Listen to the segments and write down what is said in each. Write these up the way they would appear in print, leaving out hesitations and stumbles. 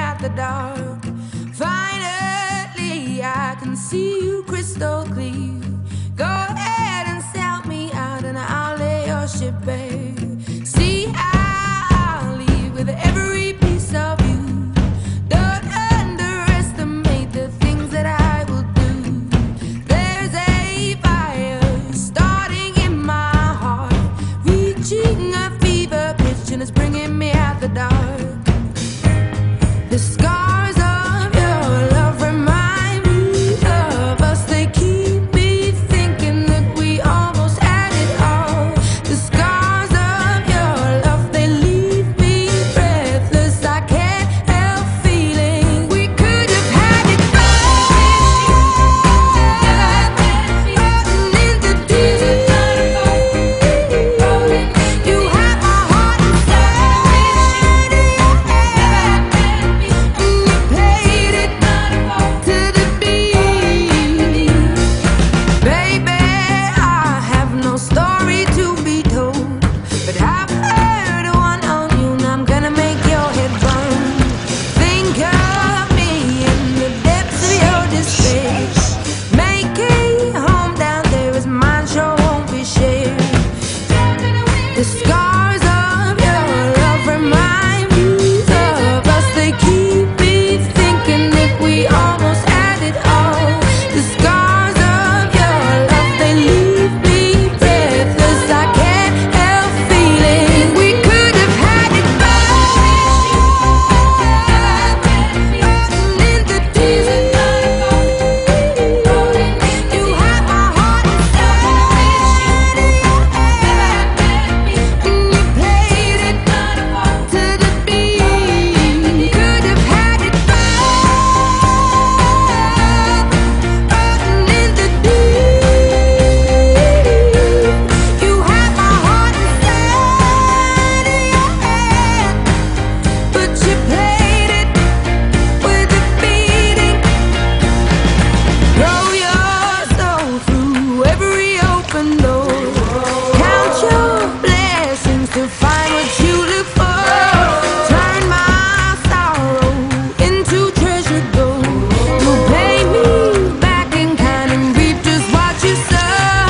out the dark. Finally, I can see you crystal clear. Go ahead and sell me out, and I'll lay your ship bare. See, I'll leave with every piece of you. Don't underestimate the things that I will do. There's a fire starting in my heart, reaching a fever pitch, and it's bringing me out the dark. The scars of your love remind me of us. They keep me thinking that we almost had it all. The scars of your love, they leave me breathless. I can't help feeling we could have had it all. Rotten in the deep. You have my heart inside of your hand, and you played it to the beat. Baby, I have no story to be told, but I've heard one on you, and I'm gonna make your head burn. Think of me in the depths of your despair. Make a home down there, as mine sure won't be shared. The scars of your love remind me of us. They keep me thinking that we almost had it all. The scars of your love, they leave me breathless. I can't help feeling we could have had it all. Rotten in the deep. You have my heart inside of your hand, and you played it to the beat. Could have had it all. Rotten in the deep. You have my heart inside of your hand, but you played it with a beating. Throw your soul through every open door. Count your blessings to find what you look for. Turn my sorrow into treasure gold. You'll pay me back in kind and reap just what you sow.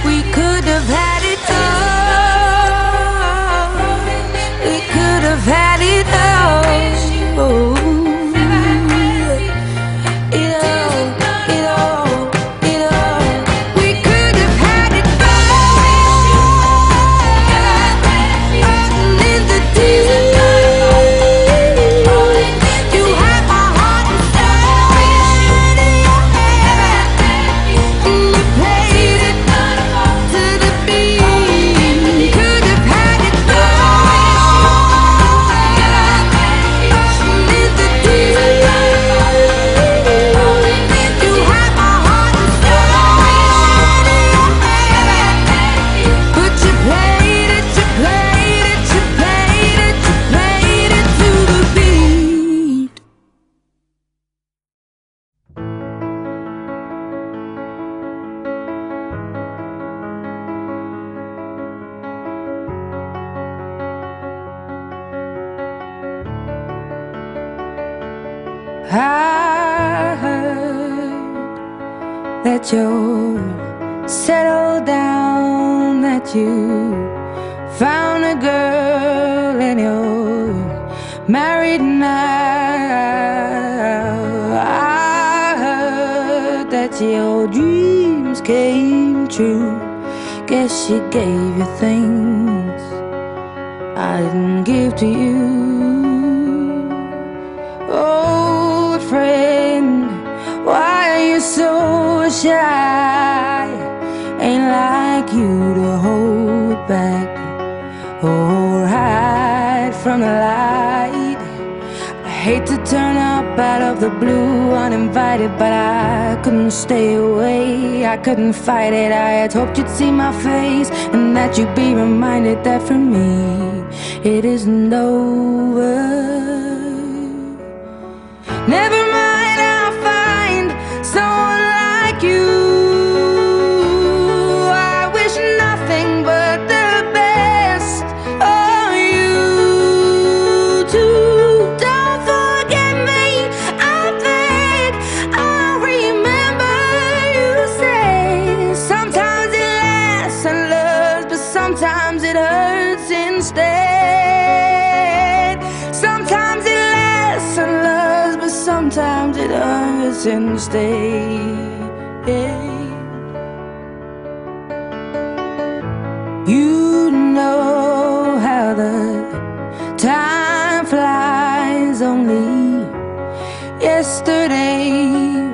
We could have had it all. We could have had it all. It all. We could have had it all. Rotten in the deep. You have my heart inside of your hand, and you played it to the beat. Could have had it all. Rotten in the deep. You have my heart inside of your hand, but you played it to the beat. I heard that you're settled down, that you found a girl and you're married now. I heard that your dreams came true. Guess she gave you things I didn't give to you. Old friend, why are you so shy? Ain't like you to hold back or hide from the light. I hate to turn up out of the blue uninvited, but I couldn't stay away. I couldn't fight it. I had hoped you'd see my face and that you'd be reminded that for me it isn't over. Never mind, I'll find someone like you. I wish nothing but the best of you. Sometimes it lasts and loves, but sometimes it hurts instead. You know how the time flies. Only yesterday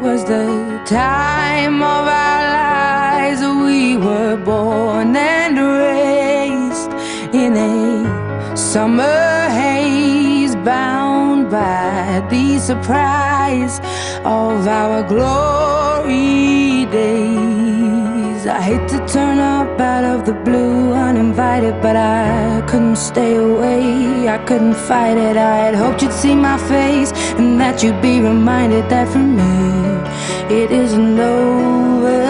was the time of our lives. We were born and raised in a summer haze, bound by the surprise of our glory days. I hate to turn up out of the blue uninvited, but I couldn't stay away, I couldn't fight it. I had hoped you'd see my face and that you'd be reminded that for me it isn't over.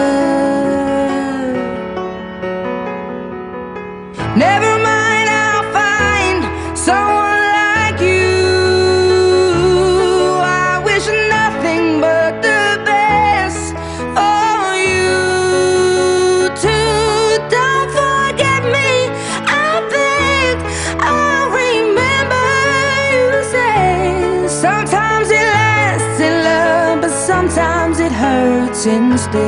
Never mind, I'll find someone like you. I wish nothing but the best for you too. Don't forget me, I beg. I remember you say sometimes it lasts in love, but sometimes it hurts instead.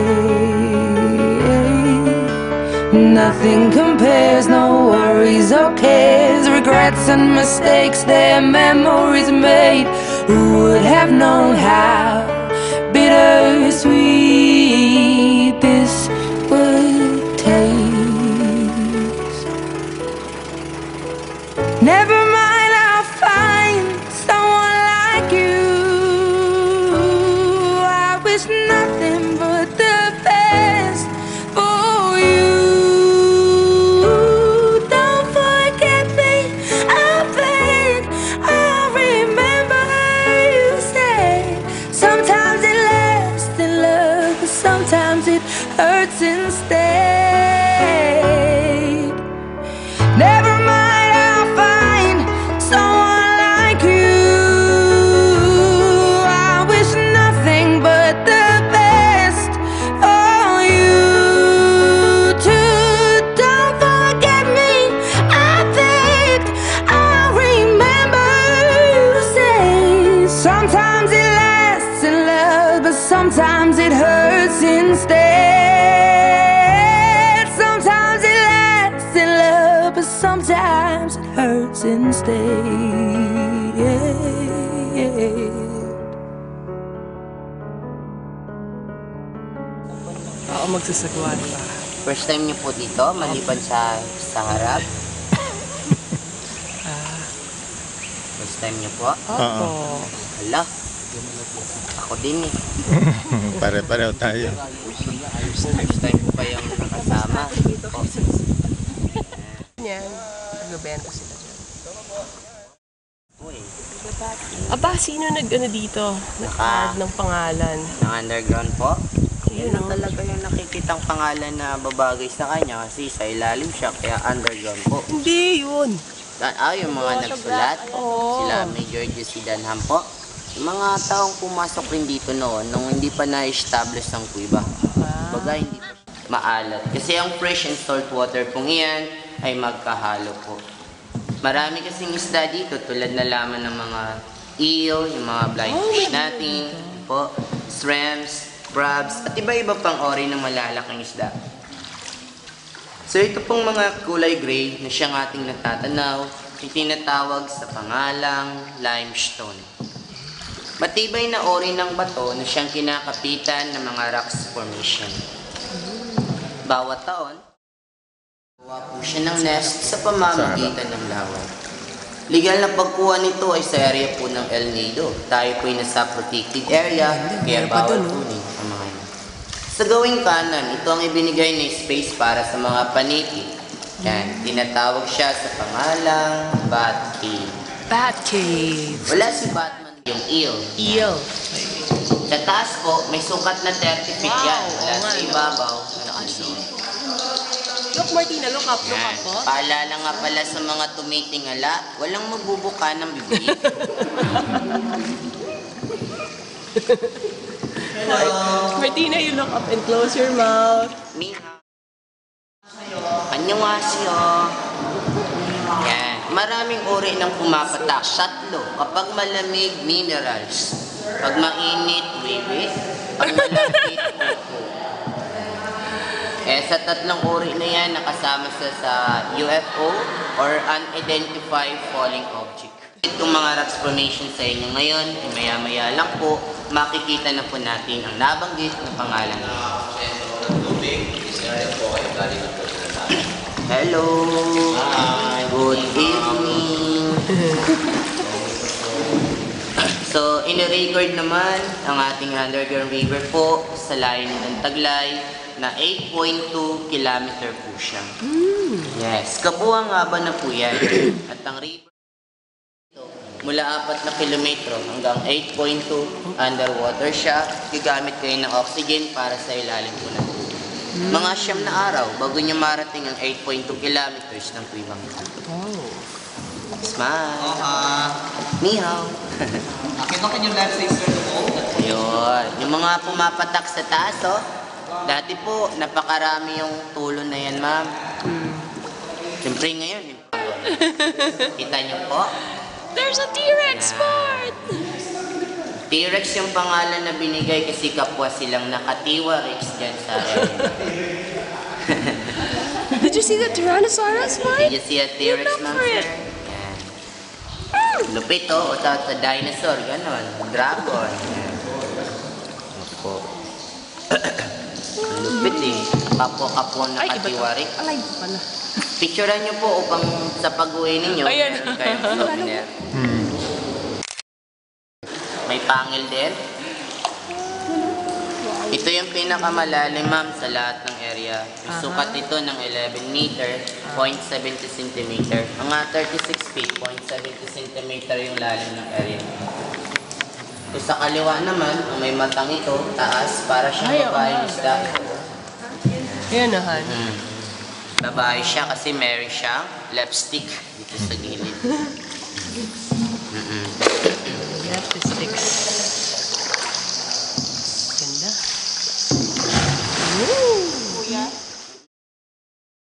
Nothing compares, no worries or cares, regrets and mistakes, their memories made. Who would have known how bittersweet this would taste? Never mind, I'll find someone like you. I wish nothing but the best for you. Don't forget me, I beg. I remember you say sometimes it lasts in love, but sometimes it hurts instead. Never mind, I'll find someone like you. I wish nothing but the best for you too. Don't forget me, I begged. I remember you say sometimes it lasts in love, but sometimes it hurts instead. Sometimes it lasts in love, but sometimes it hurts instead. Oo, magsasagwan pa. First time niyo po dito, maliban sa harap? First time niyo po? Opo. Hala, ako din eh. Pare-pareho tayo. First time po kayong nakasama. Yan. Nagbebenta sila dyan. Uy, Aba, sino nag-ano dito? Nag-carve ng pangalan. ng underground po? Yun, Yun na no? talaga yung nakikitang pangalan na babagay sa kanya kasi sa ilalim siya, kaya underground po. Hindi, yun. Yung mga nagsulat, Oo. sila Major Jesse Danham po. Yung mga taong pumasok rin dito noon nung hindi pa na-establish ang kuiba. Baga hindi pa maalat. Kasi ang fresh and salt water pong iyan ay magkahalo po. Marami kasing isda dito tulad na laman ng mga eel, yung mga blind fish natin, po, shrimps, crabs, at iba-iba pang ori ng malalaking isda. So ito pong mga kulay gray na siyang ating natatanaw, itinatawag sa pangalang limestone. Matibay na ori ng bato na siyang kinakapitan ng mga rocks formation. Bawat taon, gawa po siya ng nest sa pamamagitan ng laway. Legal na pagkuha nito ay sa area po ng El Nido. Tayo po ay nasa protected area, kaya bawal kunin ang mga yan. Sa gawing kanan, ito ang ibinigay na space para sa mga paniki. Yan, tinatawag siya sa pangalang Batcave. Batcave. Wala si Batman, yung eel. Eel. Sa taas po, may sukat na 30 feet yan. Wala sa ibabaw. Look, Martina, look up Yan. po. Paalala nga pala sa mga tumitingala, walang magbubuka ng bibig. Martina, you look up and close your mouth. Miha. Annyeonghaseyo. Yan. Maraming uri ng pumapatak. 3. Kapag malamig, minerals. Pag mainit, wiwi. Pag malapit, upo. Sa 3 uri na yan, nakasama sa UFO or Unidentified Falling Object. Itong mga rocks formation sa inyo ngayon, maya-maya lang po, makikita na po natin ang nabanggit na pangalan. Hello! Good evening! So, in-record naman ang ating underground river po sa layo ng Taglay na 8.2 kilometer po siya. Yes, kabuang haba na po yan. At ang river mula 4 na kilometro hanggang 8.2 underwater siya. Gagamit kayo ng oxygen para sa ilalim po ng tubig. Mga 9 na araw bago nyo marating ang 8.2 kilometers ng kuibang ito. Oh. Smile! Ni hao! Bakit yung life sister mo? Ayun. Yung mga pumapatak sa taas, oh. Dati po, napakarami yung tulo na yan, ma'am. Siyempre ngayon, kita niyo po. There's a T-Rex part! T-Rex yung pangalan na binigay kasi kapwa silang nakatiwa Rex dyan sa area. Did you see the Tyrannosaurus Did part? you see a T-Rex, ma'am, sir? Yan. Lupit, oh. O sa dinosaur, ganon. Dragon. Yan. Opo. Lupit, eh. Kapwa-kapwa Ay, iba to. nakatiwa Rex. Alay pala. Picturean nyo po upang sa pag-uwi ninyo, Ayan. meron kayong souvenir. May pangil din. Ito yung pinakamalalim, ma'am, sa lahat ng area. Yung sukat ito ng 11 meter, 0.70 cm. Mga 36 feet, 0.70 cm yung lalim ng area. So, sa kaliwa naman, ang may matang ito, taas, para siyang babaeng isda. Yan nahan. Babae siya kasi meron siyang lipstick dito sa gilid. Sticks. Ganda.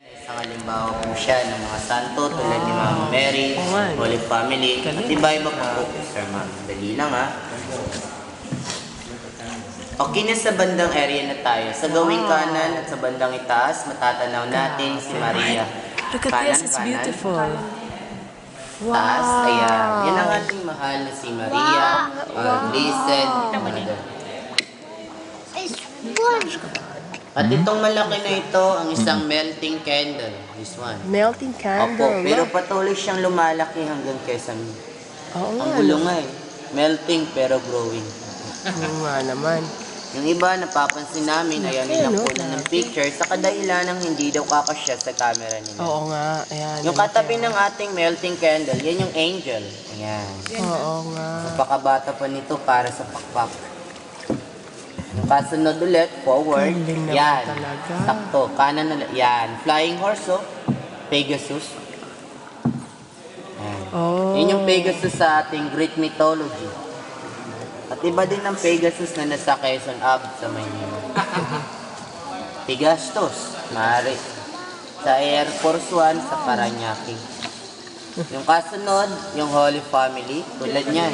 Isang halimbawa po siya ng mga santo tulad ni Mama Mary, Oh, Holy Family. At iba-iba po po, Sir Ma'am. Dali lang, ha. Okay na sa bandang area na tayo. Sa gawing kanan at sa bandang itaas, matatanaw natin si Maria. Look at this, it's beautiful. Taas, ayan. Yan ang ating mahal na si Maria, or Blessed Mother. At itong malaki na ito, ang isang melting candle. This one. Melting candle. Opo, pero patuloy siyang lumalaki hanggang Quezon. Oo Ang nga. gulo nga eh. Melting pero growing. Oo nga naman. Yung iba, napapansin namin, ayan nilang kunan ng picture sa kadailanang hindi daw kakasya sa camera nila. Oo nga. Ayan. Yung katabi ng ating melting candle, yan yung angel. Ayan. Oo nga. Napakabata pa nito para sa pakpak. Yung kasunod ulit, forward. Galing naman Yan. talaga. Sakto. Kanan ulit. Yan. Flying horse, oh. Pegasus. Ayan. Oh. Yun yung Pegasus sa ating Greek mythology. At iba din ng Pegasus na nasa Quezon Ave sa Maynila. Pegastos, maaari. Sa Air Force One sa Paranaque. Yung kasunod, yung Holy Family, tulad niyan,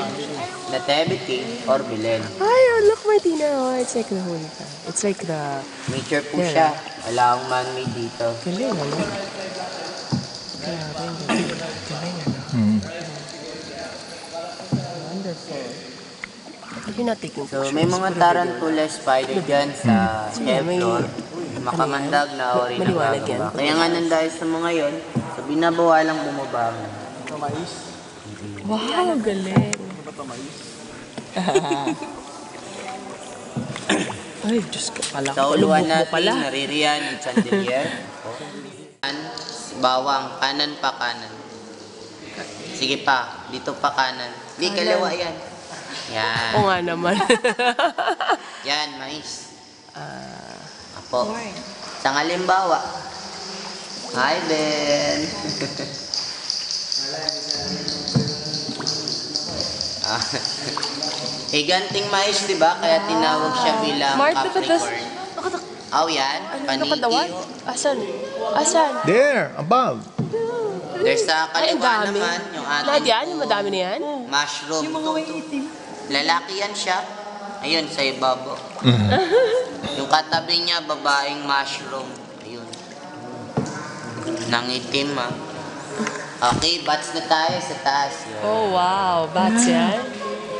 Nativity or Belen. Ay, oh, look, Martina. Oh, it's like the holy God. It's like the... Nature po Yeah. siya. Wala akong man-made dito. Galing, ano? Grabe, galing. Galing, ano? Wonderful. You're not taking So, pictures. may mga tarantula spider dyan sa Yeah, may- floor. Makamandag na ori ng Maliwanag yan. gagamba. Kaya nga dahil sa mga yon, so binabawalang bumabangon. Wow, galing. Ay, Diyos ko pala. Sa uluan Lubog mo pala. natin, naririyan yung chandelier. Bawang, kanan pa kanan. Sige pa, dito pa kanan. Di, kaliwa yan. Yan. Oo nga naman. Yan, mais. Apo. Sa halimbawa. Hi, Ben. Higanting mais, di ba? Kaya tinawag siya bilang Mark, look at this. Aw, yan. Ano nakadawan? Paniki. Asan? Asan? There, above. There's sa Ay, ang kaliwa dami. naman, yung ating Lahat yan? Yung madami na yan? mushroom. To. Lalaki yan siya. Ayun, sa ibabaw. Yung katabi niya, babaeng mushroom. Ayun. Nangitim ah. Okay, bats na tayo sa taas. Yun. Oh, wow. Bats yan?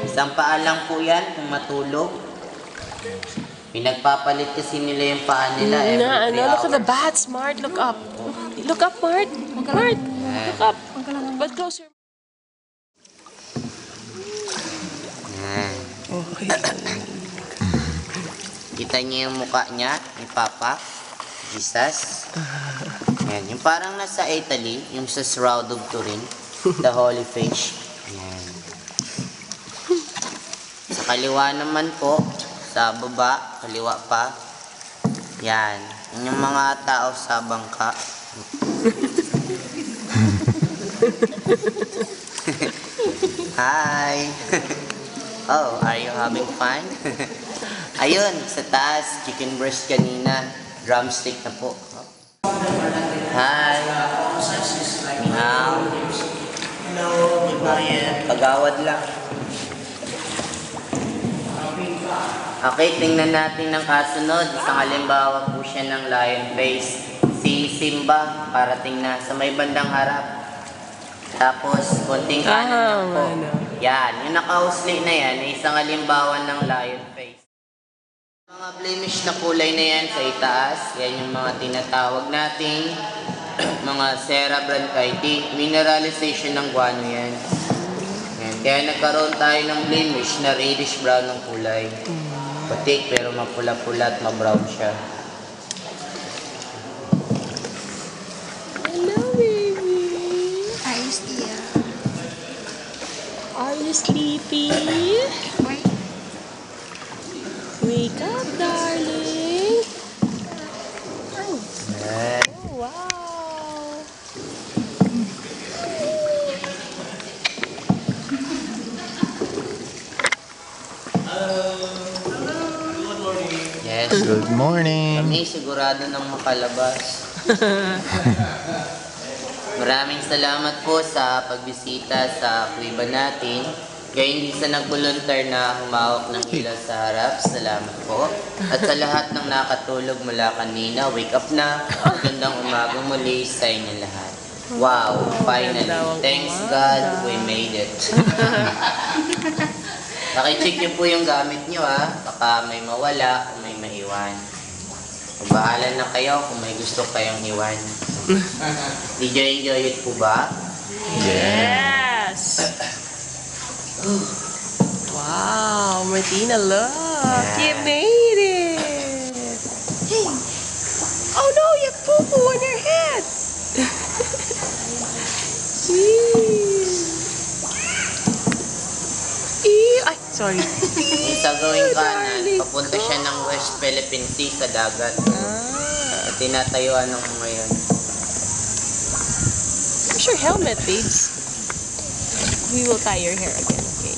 Isang paa lang po yan kung matulog. Pinagpapalit kasi nila yung paa nila every 3 Look at the hours. bats, Mart. Look up. Look up, Mart. Mart, look up. But closer. Yan. Okay. Kita niyo yung mukha niya, ni Papa, Jesus. Yan. Yung parang nasa Italy, yung sa Shroud of Turin, the Holy Face. Yan. Sa kaliwa naman po, sa baba, kaliwa pa. Yan. Yan yung mga tao sa bangka. Hi! Oh, are you having fun? Ayun, sa taas, chicken breast kanina. Drumstick na po. Hi! Now. Hello, goodbye. Pagawad lang. Okay, tingnan natin ng kasunod. Isang halimbawa po siya ng lion face. Si Simba, parating na sa may bandang harap. Tapos, konting kanan lang po. Yan, yung naka-husli na yan, ay isang halimbawa ng lion face. Mga blemish na kulay na yan sa itaas, yan yung mga tinatawag nating mga cerebral bronchitis, mineralization ng guano yan. Yan. Kaya nagkaroon tayo ng blemish na reddish brown ng kulay. Putik pero mapula-pula at ma-brown siya. Hello, baby. Ayos dia. Are you sleepy? Wait. Wake up, darling. Oh, Yan. wow. Yes. Good morning. Kami sigurado ng makalabas. Maraming salamat po sa pagbisita sa kuiba natin. Kaya hindi sa nag-volunteer na humawak ng ilaw sa harap, salamat po. At sa lahat ng nakatulog mula kanina, wake up na. Magandang umagang muli sa inyo lahat. Wow, finally. Thanks God, we made it. Pakicheck niyo po yung gamit niyo ha. Baka may mawala o may maiwan. Bahala na kayo kung may gusto kayong iwan. Did you enjoy it po ba? Yes. Wow, Martina, look. You made it. Hey. Oh no, you have poo-poo on your head. Ay, sorry. Yung sa gawing kanan, papunta siya ng West Philippine Sea sa dagat. At tinatayuan ng ngayon. Where's your helmet, babes? We will tie your hair again, okay?